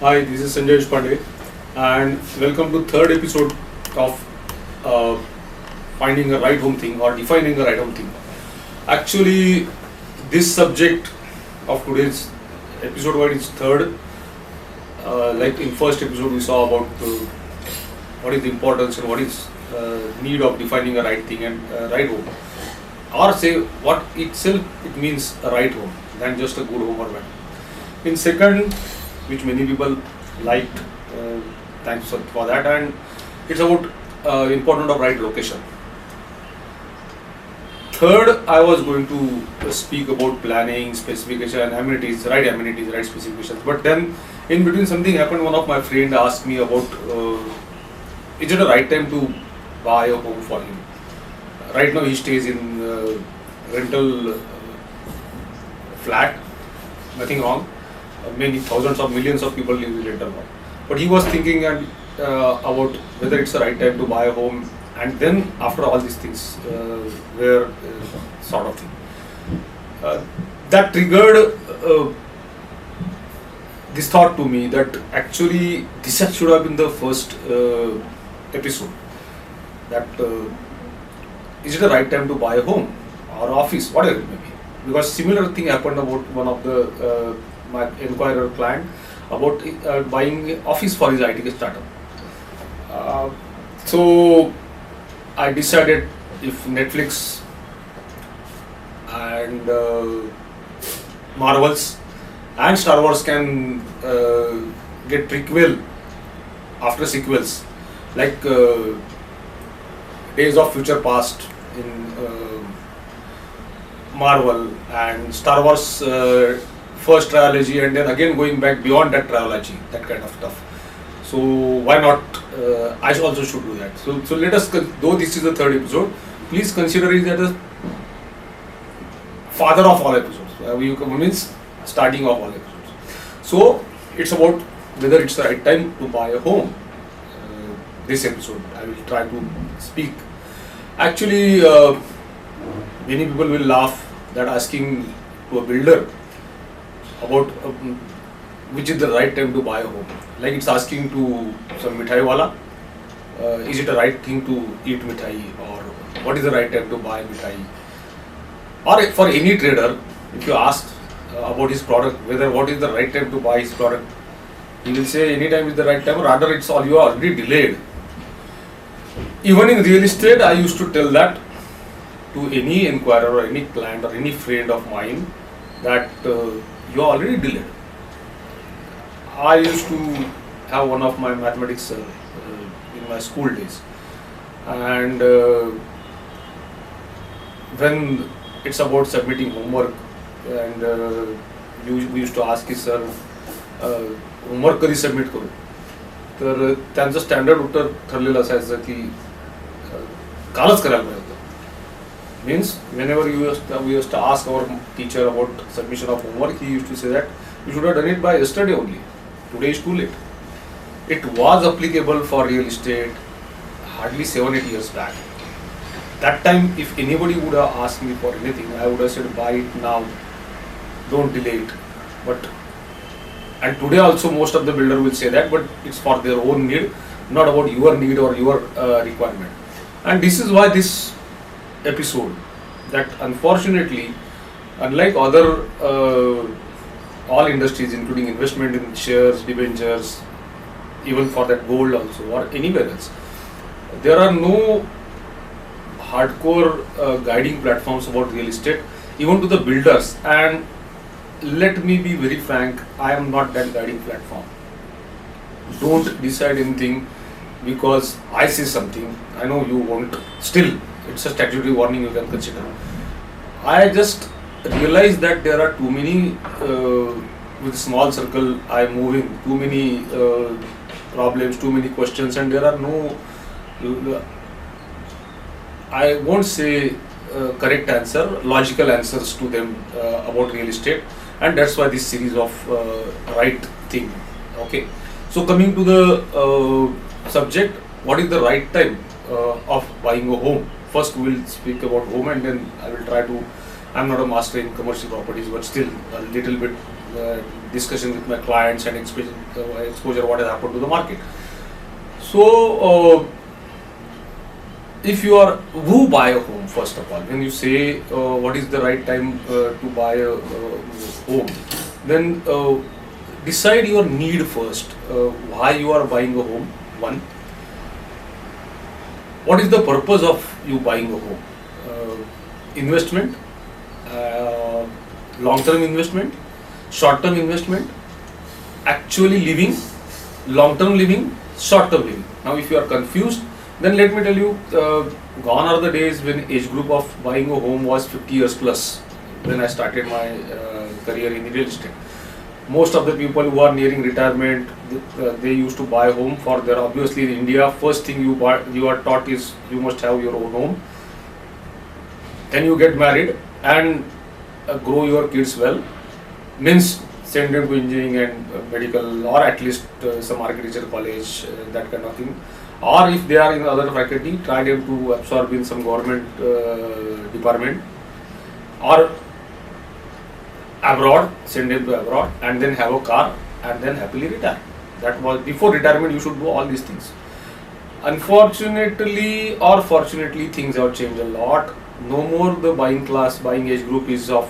Hi, this is Sanjay Deshpande, and welcome to third episode of uh, finding a right home thing or defining a right home thing. Actually, this subject of today's episode one is third. Like in first episode, we saw about what is the importance and what is need of defining a right thing and right home, or say what itself it means a right home than just a good home or bad. In second, which many people liked, thanks for that, and it's about important of right location. Third, I was going to speak about planning, specification, amenities, right specifications. But then, in between, something happened. One of my friend asked me about, is it the right time to buy a home for him? Right now, he stays in rental flat. Nothing wrong. Many thousands of millions of people live in rental home. But he was thinking about whether it's the right time to buy a home, and then after all these things, where sort of thing. That triggered this thought to me that actually this should have been the first episode. That is it the right time to buy a home or office, whatever it may be? Because similar thing happened about one of the my inquirer client about buying office for his IT startup. So I decided if Netflix and Marvels and Star Wars can get prequel after sequels, like Days of Future Past in Marvel and Star Wars first trilogy, and then again going back beyond that trilogy, that kind of stuff. So why not? I also should do that. So let us, though this is the third episode, please consider it as the father of all episodes. Means starting of all episodes. So it's about whether it's the right time to buy a home. This episode, I will try to speak. Actually, many people will laugh that asking to a builder about which is the right time to buy a home. Like it's asking to some mithai wala, is it the right thing to eat mithai, or what is the right time to buy mithai? Or for any trader, if you ask about his product, whether what is the right time to buy his product, he will say any time is the right time, or rather it's all you are already delayed. Even in real estate, I used to tell that to any inquirer or any client or any friend of mine that you are already delayed. I used to have one of my mathematics in my school days, and when it's about submitting homework, and we used to ask his sir, homework कधी submit करू, तर त्यांचं standard उत्तर ठरलेलं असायचं की कालच करायला पाहिजे. Means whenever we used to ask our teacher about submission of homework, he used to say that you should have done it by yesterday only. Today is too late. It was applicable for real estate hardly 7-8 years back. That time, if anybody would have asked me for anything, I would have said buy it now, don't delay it. And today also most of the builder will say that, but it's for their own need, not about your need or your requirement. And this is why this episode, that unfortunately, unlike other all industries, including investment in shares, debentures, even for that gold also or anywhere else, there are no hardcore guiding platforms about real estate, even to the builders. And let me be very frank, I am not that guiding platform. Don't decide anything because I say something. I know you won't. Still, it's a statutory warning you can consider. I just realize that there are too many, with small circle I move in, too many problems, too many questions, and there are no, I won't say correct answer, logical answers to them about real estate, and that's why this series of right thing. Okay, so coming to the subject, what is the right time of buying a home? First we will speak about home, and then I will try to, I'm not a master in commercial properties, but still a little bit discussion with my clients and exposure what has happened to the market. So if you are who buy a home, first of all, when you say what is the right time to buy a home, then decide your need first. Why you are buying a home? One, what is the purpose of you buying a home? Investment, long-term investment, short-term investment, actually living, long-term living, short-term living. Now if you are confused, then let me tell you, gone are the days when age group of buying a home was 50 years plus, when I started my career in real estate. Most of the people who are nearing retirement, they used to buy home for their, obviously in India, first thing you are taught is you must have your own home. Then you get married and grow your kids well, means send them to engineering and medical, or at least some architecture college, that kind of thing. Or if they are in other faculty, try them to absorb in some government department, or abroad, send them to abroad, and then have a car and then happily retire. That was before retirement. You should do all these things. Unfortunately or fortunately, things have changed a lot. No more the buying age group is of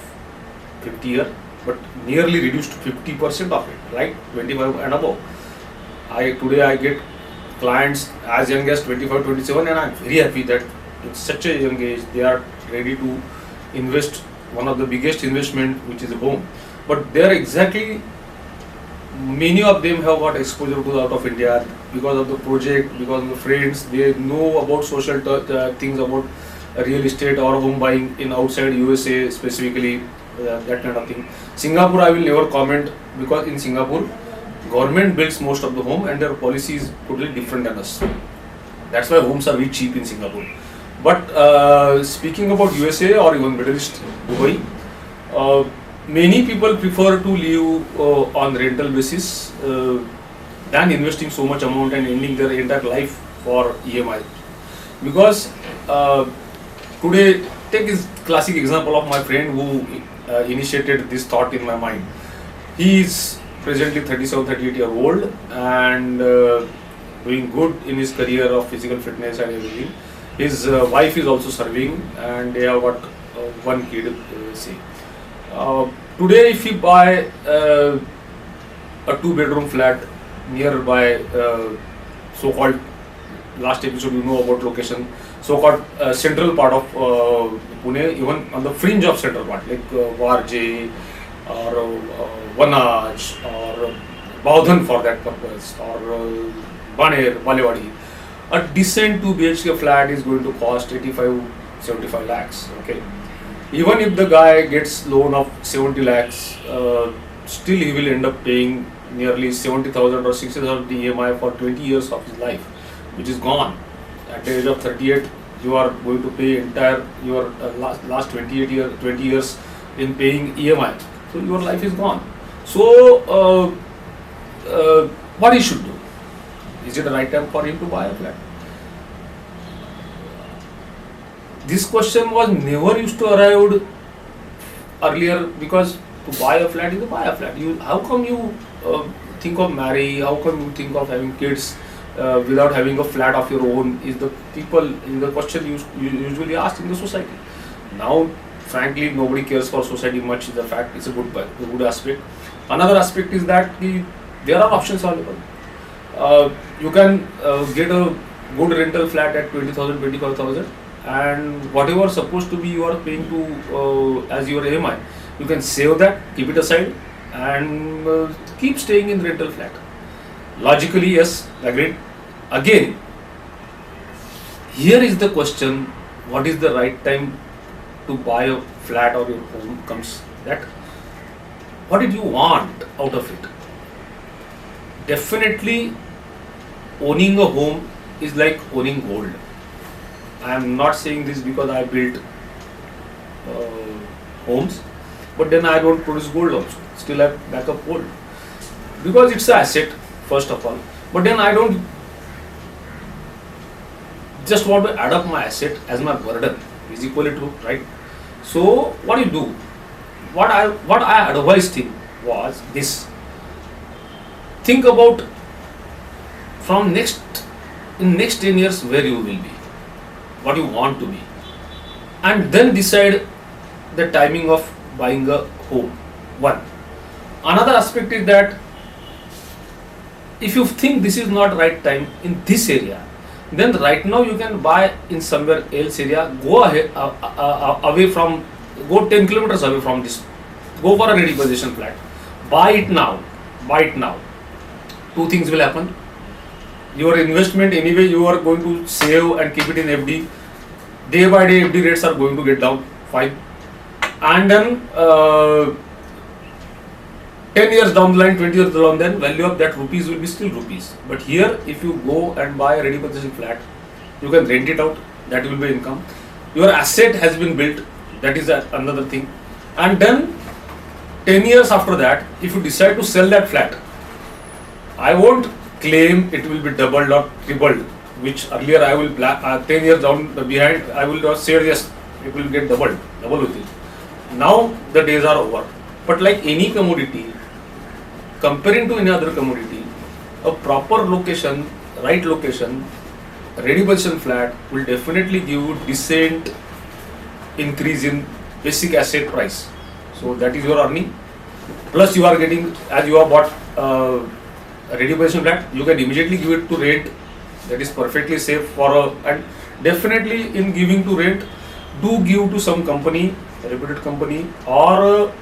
50 year, but nearly reduced to 50% of it, right? 25 and above. Today I get clients as young as 25, 27, and I'm very happy that at such a young age they are ready to invest one of the biggest investment, which is a home. But they are exactly, many of them have got exposure to out of India because of the project, because of the friends. They know about social things about real estate or home buying in outside USA specifically, that kind of thing. Singapore I will never comment, because in Singapore government builds most of the home and their policy is totally different than us. That's why homes are very cheap in Singapore. But speaking about USA or even Middle East, Dubai, many people prefer to live on rental basis than investing so much amount and ending their entire life for EMI. Because today, take this classic example of my friend who initiated this thought in my mind. He is presently 37, 38-year-old and doing good in his career of physical fitness and everything. His wife is also serving and they have got one kid, say. Today if you buy a 2-bedroom flat nearby, so-called, last episode you know about location, so-called central part of Pune, even on the fringe of central part, like Varje or Vanaj or Baudhan for that purpose, or Baner, Balewadi. A decent 2 BHK flat is going to cost 85-75 lakhs. Okay, even if the guy gets loan of 70 lakhs, still he will end up paying nearly 70,000 or 60,000 EMI for 20 years of his life, which is gone. At the age of 38, you are going to pay entire your last 20 years in paying EMI. So your life is gone. So what he should do? Is it the right time for him to buy a flat? This question was never used to arrive earlier, because to buy a flat is to buy a flat. How come you think of marry? How come you think of having kids without having a flat of your own? Is the question you usually asked in the society. Now, frankly, nobody cares for society much. Is a fact. It's a good aspect. Another aspect is that there are options available. You can get a good rental flat at 20,000, 25,000, and whatever supposed to be you are paying to as your EMI, you can save that, keep it aside, and keep staying in rental flat. Logically, yes, agreed. Again, here is the question: what is the right time to buy a flat or your home? Comes that what did you want out of it? Definitely, owning a home is like owning gold. I am not saying this because I built homes, but then I don't produce gold also. Still I have backup gold, because it's an asset first of all. But then I don't just want to add up my asset as my burden. Is equally true, right? So what do you do? What I advise him was this: think about from next 10 years where you will be, what you want to be, and then decide the timing of buying a home. One. Another aspect is that if you think this is not right time in this area, then right now you can buy in somewhere else area. Go ahead away from, go 10 kilometers away from this. Go for a ready possession flat. Buy it now. Buy it now. Two things will happen. Your investment anyway you are going to save and keep it in FD. Day by day FD rates are going to get down. Fine. And then 10 years down the line, 20 years down, then value of that rupees will be still rupees. But here, if you go and buy a ready possession flat, you can rent it out, that will be income. Your asset has been built, that is another thing. And then 10 years after that, if you decide to sell that flat, I won't claim it will be doubled or tripled, which earlier I will 10 years down behind, I will not say yes, it will get double with it. Now the days are over. But like any commodity, comparing to any other commodity, a proper location, right location, ready possession flat will definitely give you decent increase in basic asset price. So that is your earning. Plus you are getting, as you have bought a ready possession flat, you can immediately give it to rent. That is perfectly safe for and definitely in giving to rent, do give to some company, a reputed company, or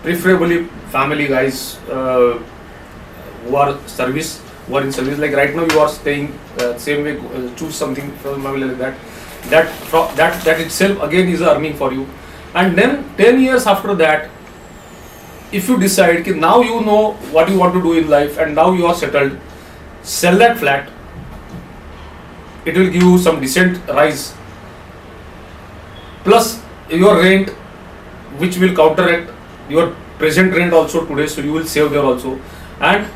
preferably family guys who are in service. Like right now you are staying same way, choose something from family like that. That itself again is earning for you. And then 10 years after that, if you decide that now you know what you want to do in life and now you are settled, sell that flat. It will give you some decent rise. Plus your rent, which will counteract your present rent also today, so you will save there also. And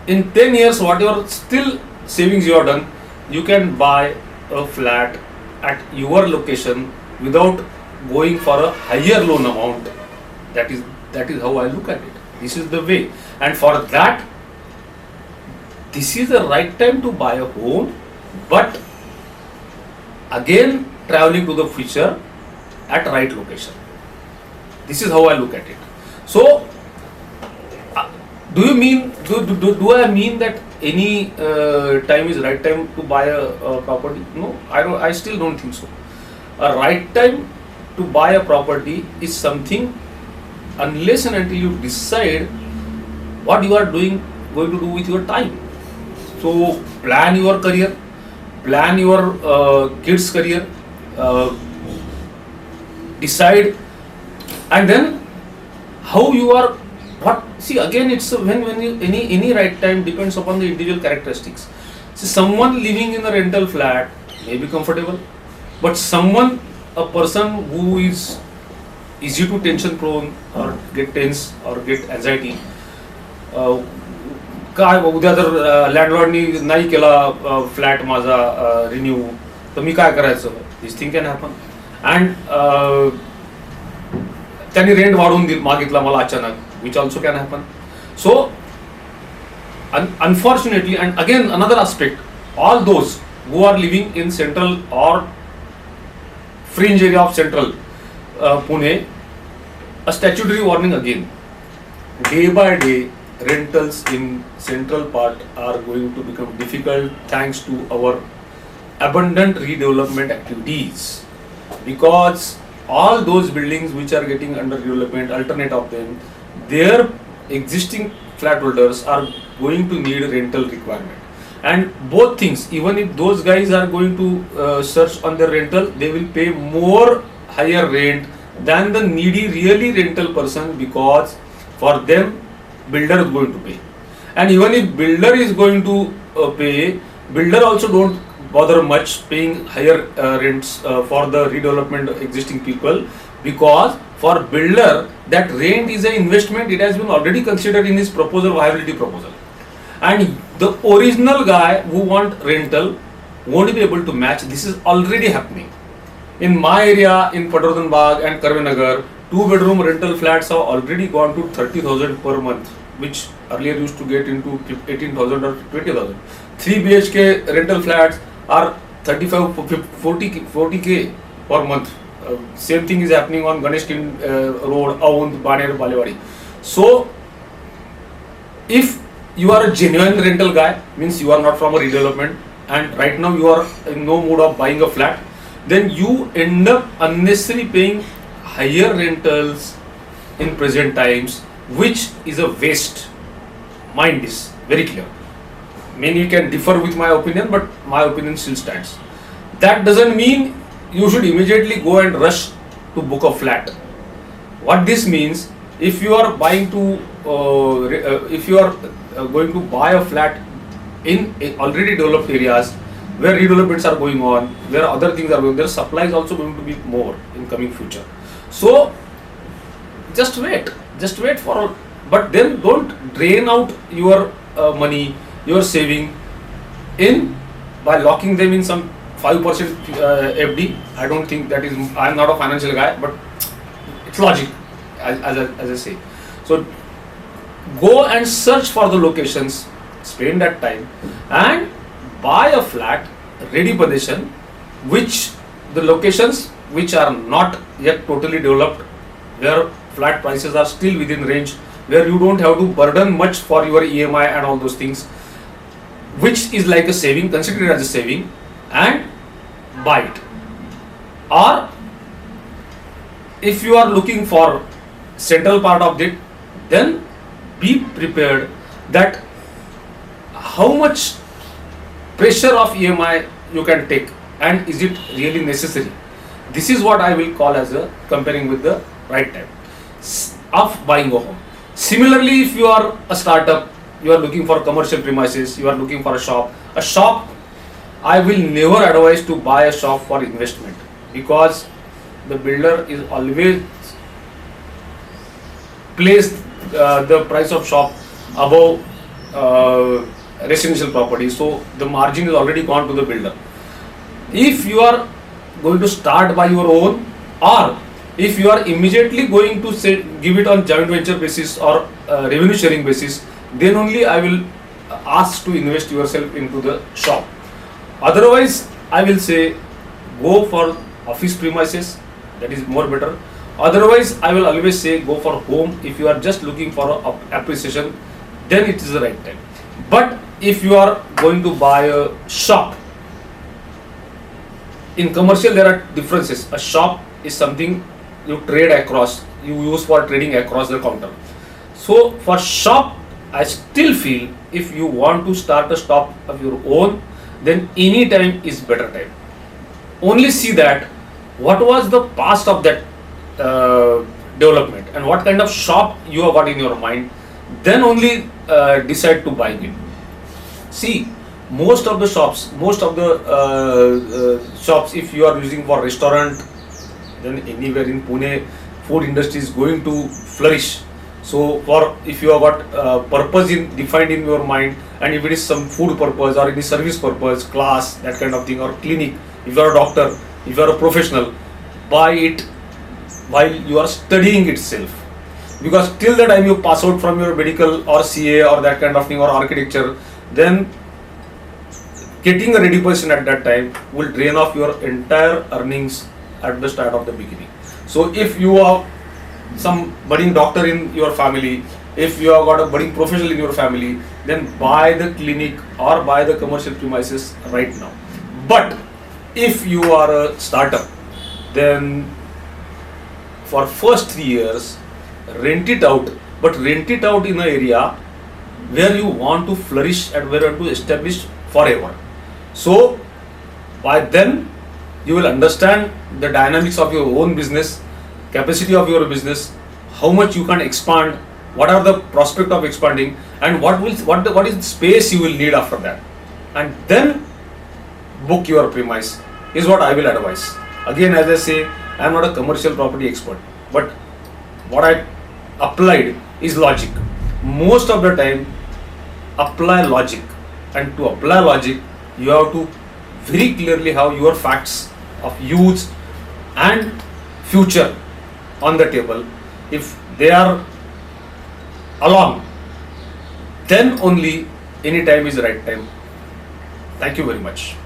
in 10 years, whatever still savings you have done, you can buy a flat at your location without going for a higher loan amount. That is how I look at it. This is the way. And for that, this is the right time to buy a home, but again traveling to the future at right location. This is how I look at it. So, do I mean that any time is right time to buy a property? No, I still don't think so. A right time to buy a property is something unless and until you decide what you are going to do with your time. So, plan your career, plan your kids' career, decide, and then how you are. See, again, it's when you any right time depends upon the individual characteristics. See, someone living in a rental flat may be comfortable, but a person who is easy to tension prone or get tense or get anxiety, काय उद्या जर लँडलॉर्डनी नाही केला flat माझा renew तर मी काय करायचं, this thing can happen. And त्यांनी रेंट वाढवून मागितला मला अचानक, which also can happen. So unfortunately, and again another aspect, all those who are living in central or fringe area of central Pune, a statutory warning again. Day by day, rentals in central part are going to become difficult thanks to our abundant redevelopment activities, because all those buildings which are getting under development, alternate of them, their existing flat holders are going to need rental requirement. And both things, even if those guys are going to search on their rental, they will pay more higher rent than the needy really rental person, because for them builder is going to pay. And even if builder is going to pay, builder also don't bother much paying higher rents for the redevelopment of existing people, because for builder that rent is an investment. It has been already considered in his proposal, viability proposal, and the original guy who want rental won't be able to match. This is already happening in my area in Padardhan Bagh and Karvenagar. 2 bedroom rental flats have already gone to 30,000 per month, which earlier used to get into 18,000 or 20,000. 3 BHK rental flats are 35, 40K per month. Same thing is happening on Ganesh Road, Aund, Baner, Balewadi. So, if you are a genuine rental guy, means you are not from a redevelopment, and right now you are in no mood of buying a flat, then you end up unnecessarily paying higher rentals in present times, which is a waste. Mind is very clear. Many can differ with my opinion, but my opinion still stands. That doesn't mean you should immediately go and rush to book a flat. What this means, if you are buying to, if you are going to buy a flat in already developed areas where redevelopments are going on, where other things are going, their supply is also going to be more in coming future. So just wait for, but then don't drain out your money, your saving in by locking them in some 5% FD. I don't think that is, I am not a financial guy, but it's logic as I say. So go and search for the locations, spend that time and buy a flat ready possession, which the locations which are not yet totally developed, where flat prices are still within range, where you don't have to burden much for your EMI and all those things, which is like a saving, consider it as a saving, and buy it. Or if you are looking for central part of it, then be prepared that how much pressure of EMI you can take, and is it really necessary. This is what I will call as a comparing with the right time of buying a home. Similarly, if you are a startup, you are looking for commercial premises, you are looking for a shop, I will never advise to buy a shop for investment, because the builder is always placed the price of shop above residential property, so the margin is already gone to the builder. If you are going to start by your own, or if you are immediately going to say give it on joint venture basis or revenue sharing basis, then only I will ask to invest yourself into the shop. Otherwise, I will say go for office premises, that is more better. Otherwise, I will always say go for home. If you are just looking for appreciation, then it is the right time. But if you are going to buy a shop, in commercial there are differences. A shop is something you trade across, you use for trading across the counter. So for shop, I still feel if you want to start a shop of your own, then any time is better time. Only see that what was the past of that development and what kind of shop you have got in your mind, then only decide to buy it. See, most of the shops, if you are using for restaurant, then anywhere in Pune, food industry is going to flourish. So for if you have got purpose defined in your mind, and if it is some food purpose or any service purpose, class, that kind of thing, or clinic, if you are a doctor, if you are a professional, buy it while you are studying itself. Because till the time you pass out from your medical or CA or that kind of thing, or architecture, then getting a ready person at that time will drain off your entire earnings at the start of the beginning. So if you are some budding doctor in your family, if you have got a budding professional in your family, then buy the clinic or buy the commercial premises right now. But if you are a startup, then for first 3 years, rent it out, but rent it out in an area where you want to flourish and where you want to establish forever. So by then you will understand the dynamics of your own business, capacity of your business, how much you can expand, what are the prospect of expanding, and what is the space you will need after that, and then book your premise is what I will advise. Again, as I say, I am not a commercial property expert, but what I applied is logic. Most of the time, apply logic, and to apply logic, you have to very clearly have your facts of use and future on the table, if they are along, then only any time is the right time. Thank you very much.